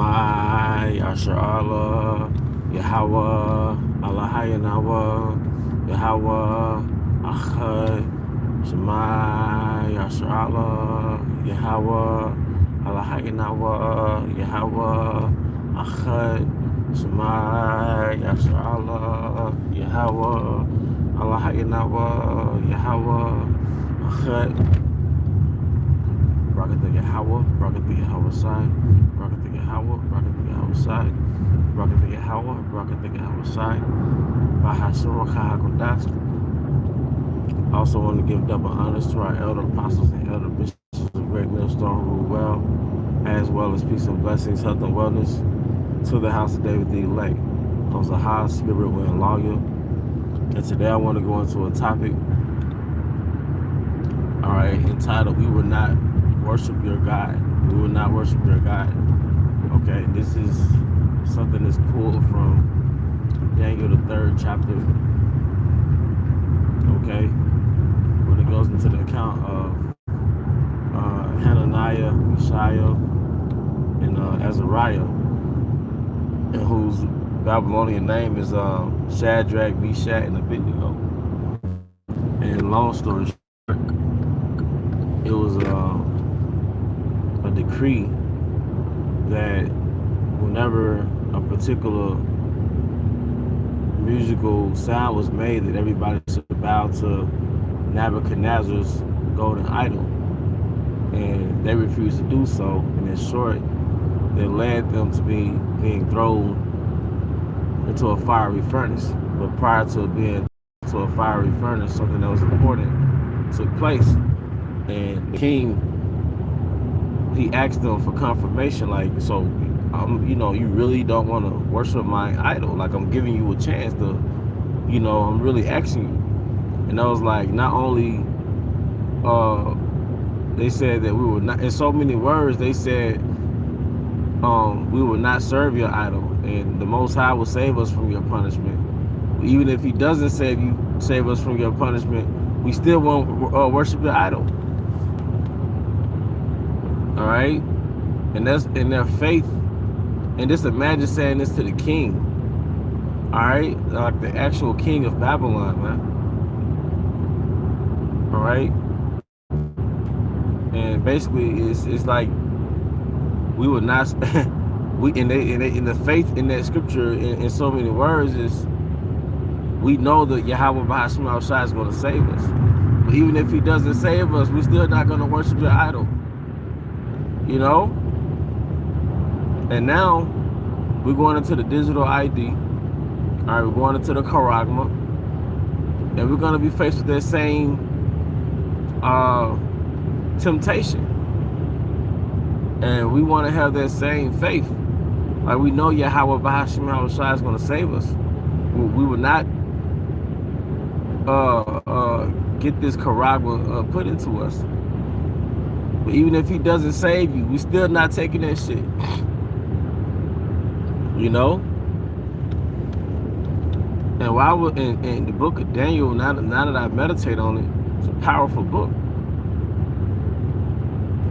Shema Yasher Allah Yahweh Allah Hayanawa Yahweh Achad Shema Yasher Allah Yahweh Allah Hayanawa Yahweh Achad Shema Yasher Allah Yahweh Allah Hayanawa Yahweh Achad Rocket the Yahweh, Rocket the Yahweh side, Rocket the Yahweh, Rocket the Yahweh side, Rocket the Yahweh, Rocket the Yahweh side, Bahasura Kahakodas. Also want to give double honors to our elder apostles and elder bishops of Great Millstone who rule well, as well as peace and blessings, health and wellness to the house of David the elect. I was a high spirit wind lawyer, and today I want to go into a topic, all right, entitled "We Will Not Worship Your God." We will not worship your God. Okay, this is something that's pulled from Daniel the 3rd chapter. Okay, when it goes into the account of Hananiah, Mishael, and Azariah, and whose Babylonian name is Shadrach, Meshach, and Abednego. And long story short, it was a decree that whenever a particular musical sound was made, that everybody should bow to Nebuchadnezzar's golden idol, and they refused to do so. And in short, that led them to being thrown into a fiery furnace. But prior to being to a fiery furnace, something that was important took place, and the king, he asked them for confirmation, like, so, you really don't want to worship my idol? Like, I'm giving you a chance to, I'm really asking you. And I was like, not only, they said that we would not, in so many words, they said, we will not serve your idol, and the Most High will save us from your punishment. Even if he doesn't save us from your punishment, we still won't worship your idol. All right, and that's in their faith. And just imagine saying this to the king. All right, like the actual king of Babylon, man. All right, and basically it's like we would not. We in the faith in that scripture in so many words is, we know that Yahweh Bahashim Shai is going to save us. But even if he doesn't save us, we're still not going to worship your idol. And now we're going into the digital ID. All right, we're going into the Charagma, and we're going to be faced with that same temptation. And we want to have that same faith. Like, we know Yahweh Bahashim Shai is going to save us. We will not get this Charagma put into us. But even if he doesn't save you, we still not taking that shit. And while we're in the book of Daniel, now that I meditate on it, it's a powerful book.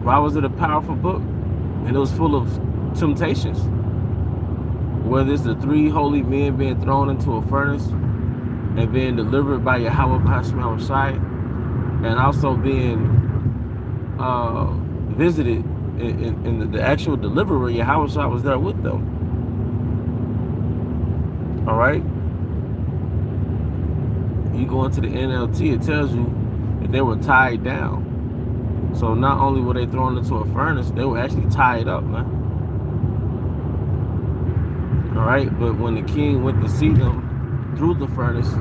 Why was it a powerful book? And it was full of temptations. Whether it's the 3 holy men being thrown into a furnace and being delivered by Yahweh Bahashim Shai, and also being visited in the actual deliverer, Yahweh Shai was there with them. All right, you go into the NLT, it tells you that they were tied down. So not only were they thrown into a furnace, they were actually tied up, man. All right, but when the king went to see them through the furnace,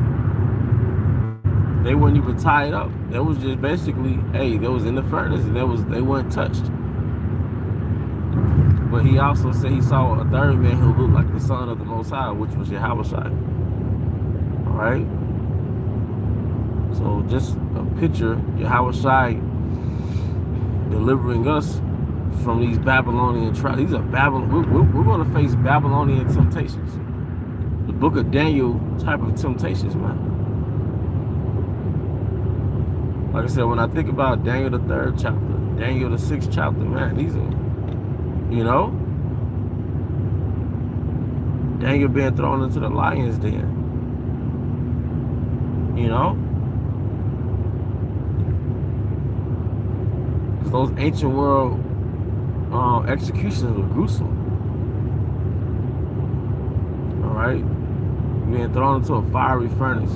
they weren't even tied up. That was just basically, hey, they was in the furnace, and they weren't touched. But he also said he saw a third man who looked like the son of the Most High, which was Yahweh Shai. All right. So just a picture, Yahweh Shai delivering us from these Babylonian trials. These are we're going to face Babylonian temptations. The book of Daniel type of temptations, man. Like I said, when I think about Daniel the 3rd chapter, Daniel the 6th chapter, man, these are, Daniel being thrown into the lion's den. You know? Because those ancient world executions were gruesome. Alright? Being thrown into a fiery furnace.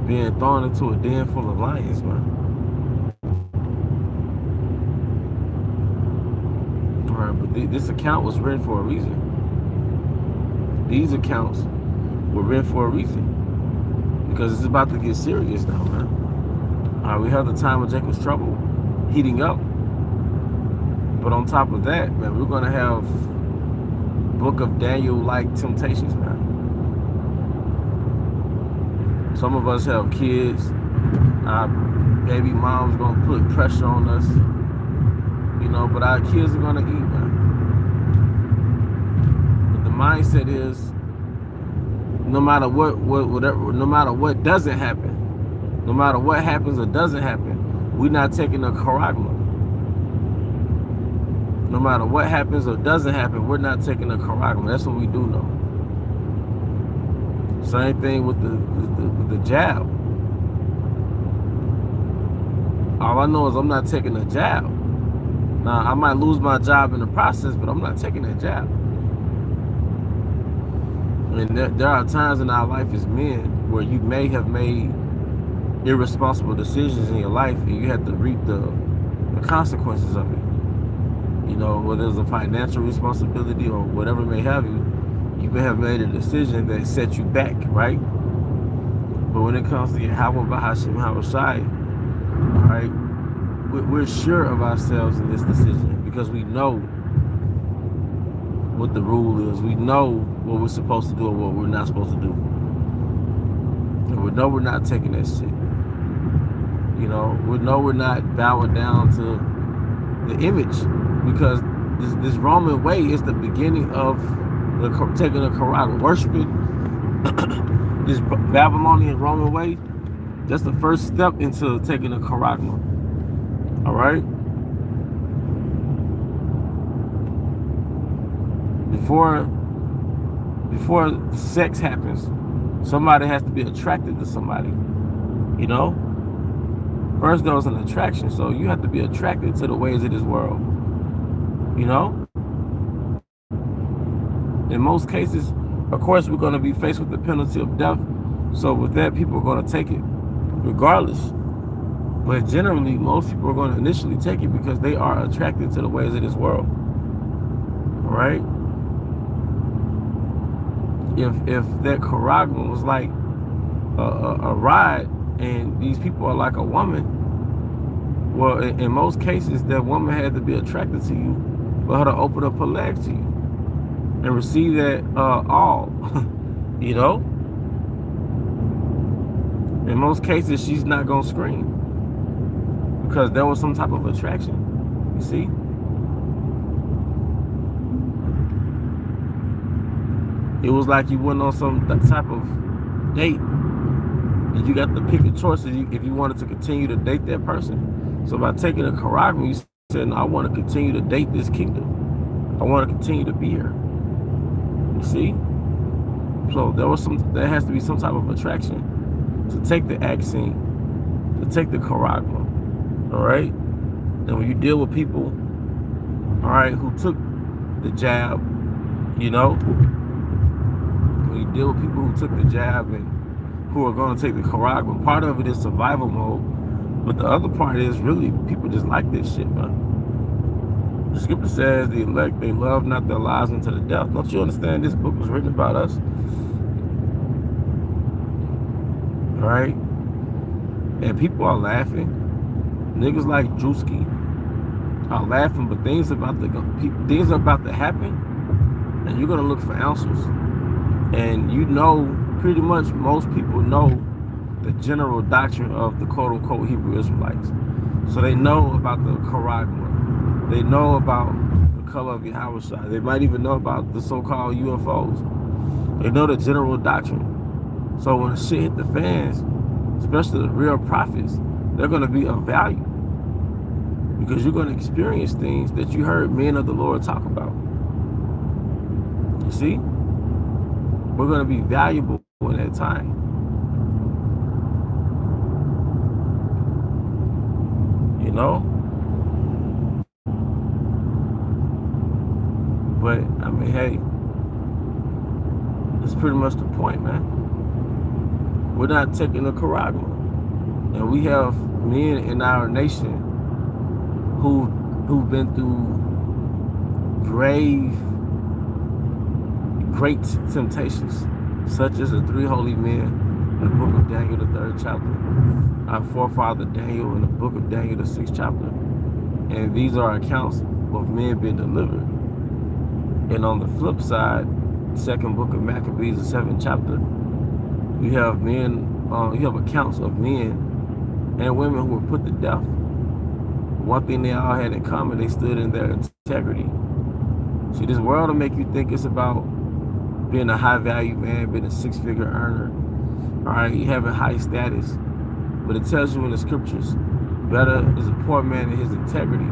Being thrown into a den full of lions, man. Alright, but this account was written for a reason. These accounts were written for a reason. Because it's about to get serious now, man. Alright, we have the time of Jacob's trouble heating up. But on top of that, man, we're going to have Book of Daniel-like temptations, man. Some of us have kids. Our baby mom's going to put pressure on us. You know, but our kids are going to eat, man. But the mindset is, no matter no matter what doesn't happen, no matter what happens or doesn't happen, we're not taking a charagma. No matter what happens or doesn't happen, we're not taking a charagma. That's what we do know. Same thing with the jab. All I know is I'm not taking a jab. Now, I might lose my job in the process, but I'm not taking a jab. And there are times in our life as men where you may have made irresponsible decisions in your life and you have to reap the consequences of it. You know, whether it's a financial responsibility or whatever may have you, you may have made a decision that set you back, right? But when it comes to Yahweh Bahashim Hawashai, right, we're sure of ourselves in this decision because we know what the rule is. We know what we're supposed to do and what we're not supposed to do. And we know we're not taking that shit. You know, we know we're not bowing down to the image because this Roman way is the beginning of taking a charagma, worshiping this Babylonian Roman way. That's the first step into taking a charagma. All right. Before sex happens, somebody has to be attracted to somebody. You know. First, there was an attraction, so you have to be attracted to the ways of this world. You know. In most cases, of course, we're going to be faced with the penalty of death. So with that, people are going to take it, regardless. But generally, most people are going to initially take it because they are attracted to the ways of this world. All right? If that charagma was like a ride and these people are like a woman, well, in most cases, that woman had to be attracted to you for her to open up her legs to you and receive that all, you know? In most cases, she's not going to scream because there was some type of attraction, you see? It was like you went on some type of date and you got to pick a choice if you wanted to continue to date that person. So by taking a charagma, you said, no, I want to continue to date this kingdom. I want to continue to be here. You see? So there has to be some type of attraction to take the accent, to take the charagma. All right? And when you deal with people, all right, who took the jab, you know, when you deal with people who took the jab and who are going to take the charagma, part of it is survival mode, but the other part is really people just like this shit, man. The scripture says the elect, they love not their lives unto the death. Don't you understand this book was written about us? All right? And people are laughing. Niggas like Drewski are laughing, but things are about to happen, and you're gonna look for answers. And you know, pretty much most people know the general doctrine of the quote-unquote Hebrew Israelites. So they know about the charagma. They know about the color of Yahushua. They might even know about the so-called UFOs. They know the general doctrine. So when shit hit the fans, especially the real prophets, they're going to be of value. Because you're going to experience things that you heard men of the Lord talk about. You see? we're going to be valuable in that time. You know? But, I mean, hey, that's pretty much the point, man. We're not taking a charagma. And we have men in our nation who've been through great temptations, such as the 3 holy men in the book of Daniel, the 3rd chapter, our forefather Daniel in the book of Daniel, the 6th chapter. And these are accounts of men being delivered. And on the flip side, 2nd book of Maccabees, the 7th chapter, you have accounts of men and women who were put to death. One thing they all had in common, they stood in their integrity. See, this world will make you think it's about being a high-value man, being a 6-figure earner, all right, you having high status. But it tells you in the scriptures, better is a poor man in his integrity.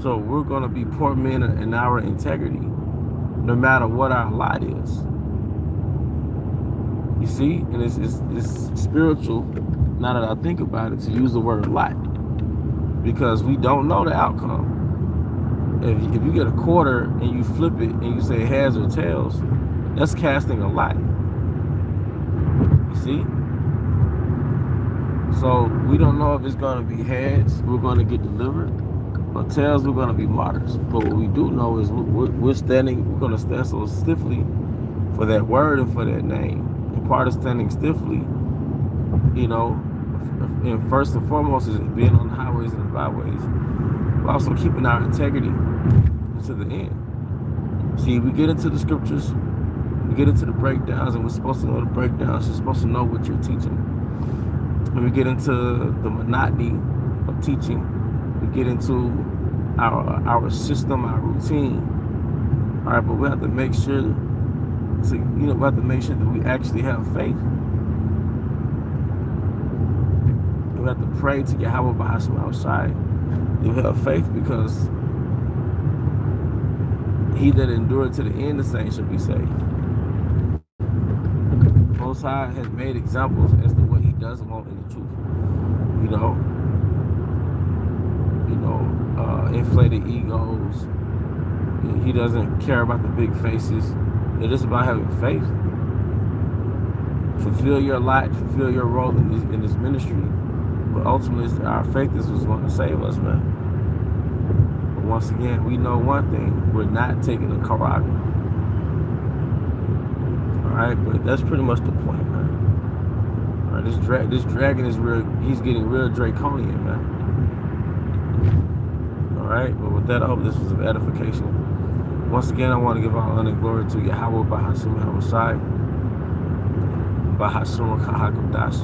So we're going to be poor men in our integrity, no matter what our lot is. You see, and it's spiritual, now that I think about it, to use the word lot, because we don't know the outcome. If you get a quarter and you flip it and you say heads or tails, that's casting a lot. You see? So we don't know if it's going to be heads, we're going to get delivered, or tails, we're going to be martyrs. But what we do know is we're going to stand so stiffly for that word and for that name. And part of standing stiffly, you know, and first and foremost is being on the highways and the byways, but also keeping our integrity to the end. See, we get into the scriptures, we get into the breakdowns, and we're supposed to know the breakdowns. You're supposed to know what you're teaching. When we get into the monotony of teaching, we get into our system, our routine. All right, but we have to make sure we have to make sure that we actually have faith. We have to pray to Yahweh Bahasham outside. You have faith, because he that endured to the end, the saints shall be saved. The Most High has made examples as to what he doesn't want in the truth. Inflated egos. He doesn't care about the big faces. It's just about having faith. Fulfill your lot, fulfill your role in this ministry. But ultimately, our faith is what's going to save us, man. But once again, we know one thing: we're not taking a charagma. All right, but that's pretty much the point, man. All right, this dragon is real. He's getting real draconian, man. All right, but with that, I hope this was of edification. Once again, I want to give all honor and glory to Yahweh Bahasham Yahushai, Bahasham Kahakadash.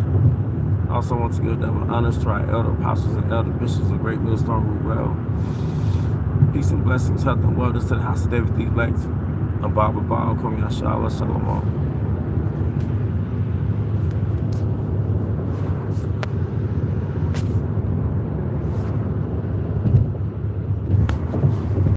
I also want to give them honors to our elder apostles and elder bishops of Great Millstone Root Well. Peace and blessings, health and wellness to the house of David the elect. Abba Baal, Kom Yahshua, Shalom.